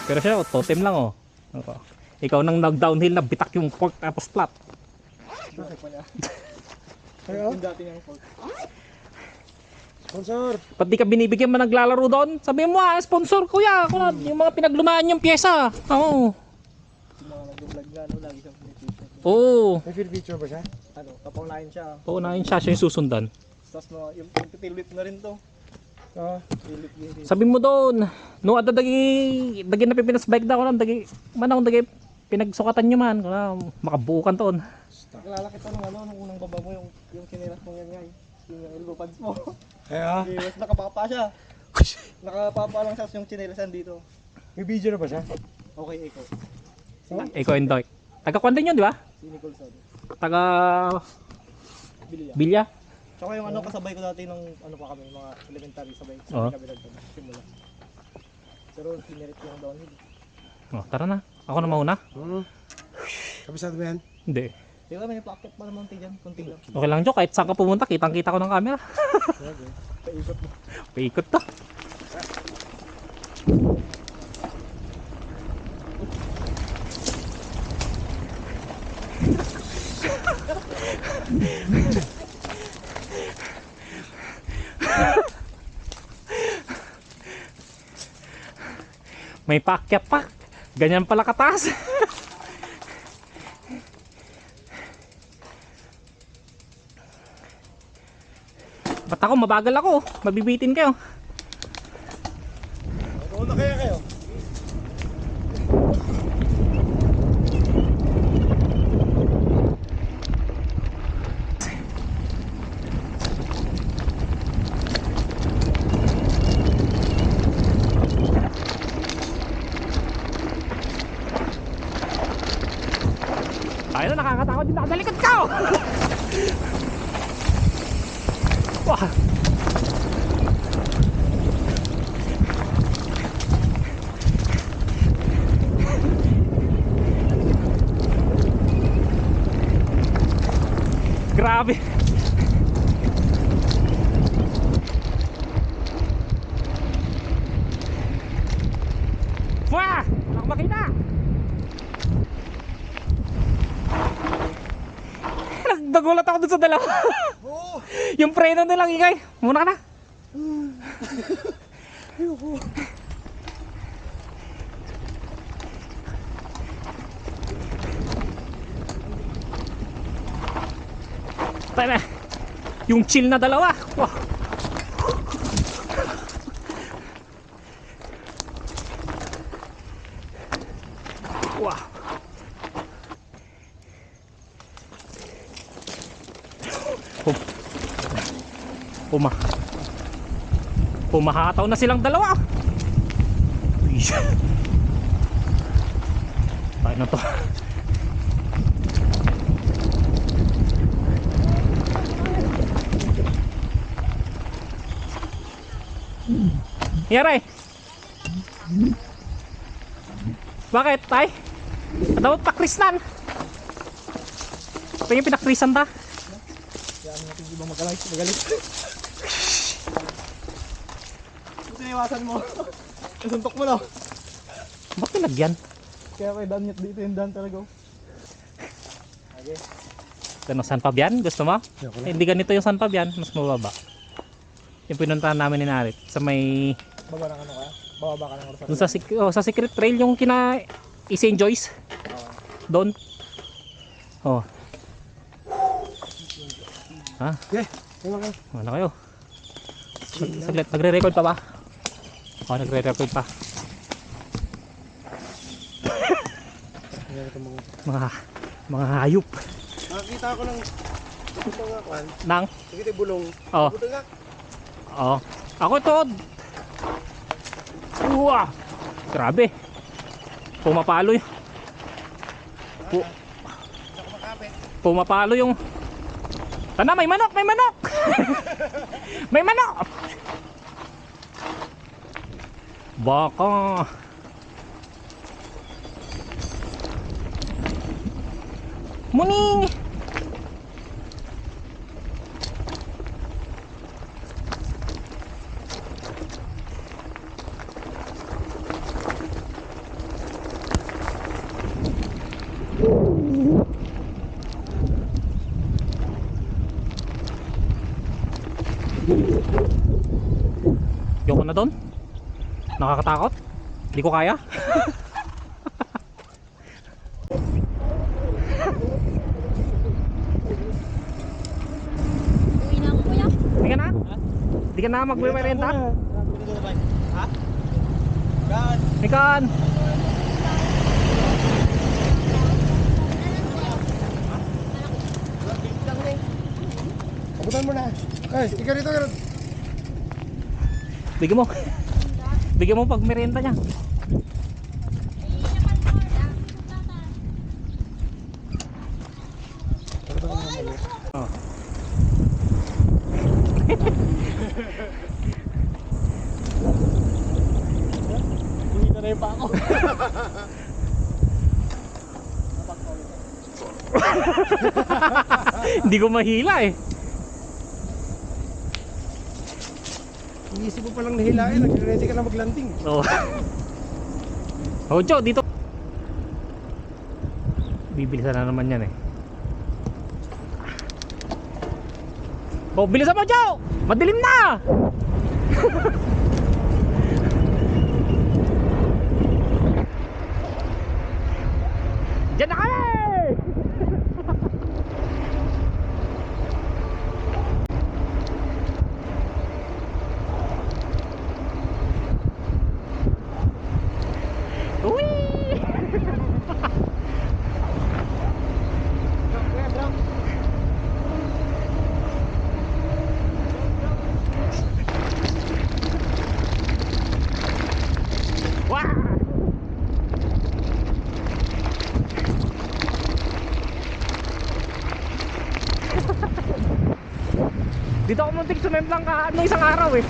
Pero siya, totem lang oh. Ikaw nang nag-downhill na bitak yung fork tapos flat. Yung dati niyang fork. Sponsor! Pati ka binibigyan mo naglalaro doon? Sabi mo sponsor kuya, ako na, yung mga pinaglumaan yung pyesa. Oo. Yung mga nag-vlog nga, no, lagi siyang pinag-feature. Oo. May feature ba siya? Ano, tapaunahin siya. Paunahin siya yung susundan. Tapos no, yung tilwip na rin to. Oo, tilwip din. Sabi mo doon, no ada dagi na pipinas bike daw lang dagi manang dagi pinagsukatan nyo man kuna makabuukan toon. Nakilala kita nung ano, nung unang baba mo yung chinelas mong yan ngay. Yung elbow pads mo. Kaya? Yes, nakapapa siya. Nakapapa lang siya yung chinelasan dito. May video na ba siya? Okay, Eko. Ikaw and Doy. Taga kwan din yun, di ba? Si Nicole sabi. Taga Bilya. Bilya. Tsaka yung ano, kasabay ko dati nung ano pa kami, mga elementary sabay. Oo. Sabay kami nagtano. Simula. Pero pinirit ko yung downhill. Oh, tara na. Ako na mauna. Kabisado ba yan? Hindi. Di ba may packet pa naman dyan, kunti lang. Okay lang, Jo. Kahit saan ka pumunta, kitang-kita ko ng camera. Paikot mo. Paikot to. May paakyat pa. Ganyan pala kataas. Ba't ako? Mabagal ako. Mabibitin kayo. Una kaya kayo? Tayo na, nakakatakot din nakadalikod ka. Wah. Grabe. Wah! Ako makita. Nagulat ako dun sa dalawa. Oo! Yung preno nilang ingay. Muna ka na. Ayoko! Tayo na. Yung chill na dalawa. Wow. Wow. Pumahataw na silang dalawa. Tayo na to. Yaray. Bakit, tay? Dapat pakrisnan. Ito yung pinakrisan ta. Kaya natin ibang magalit. Buti naiwasan mo. Nasuntok mo lang. Ba't pinagyan? Kaya may daan dito yung daan talaga. Okay. Ganun, San Fabian? Gusto mo? Hindi ganito yung San Fabian. Mas mababa. Yung pinuntahan namin ni Narit. Sa may... Baba ng ano ka? Bababa ka ng oras. Doon sa Secret Trail yung kina... St. Joyce. Doon. Oh. Ha? Okay. Ano kayo? Ano kayo? Saglit, nagre-record pa ba? Oo, nagre-record pa. Ayan ito Mga hayop. Nakakita ako ng mga kwan. Nang? Sige tayo bulong. Oo. Buto nga. Oo. Ako ito. Uwa! Grabe. Pumapalo yun. Hindi ako makapit. Pumapalo yung... Tana, may manok! May manok! May manok! Baka... Muning! Yoko na doon. Nakakatakot. Hindi ko kaya. Uwi na ako, kuya. Hindi ka na? Hindi ka na magbe-merenda? Ha? Gan. Ikan! Abutan mo na. Ay, ikaw rito. Bigyan mo. Bigyan mo pag merenda niya. Oh. Hindi na yung pa ako. Hindi ko mahila eh. Iisip mo palang nahilain. Nag-ready ka na maglanding. Oh. Oh, Joe, dito. Bibilisan na naman yan eh. Oh, bilisan mo, Joe! Madilim na! Diyan na kami! Uy! Wah! Dito ako muntik sumemplang ka ano isang araw eh.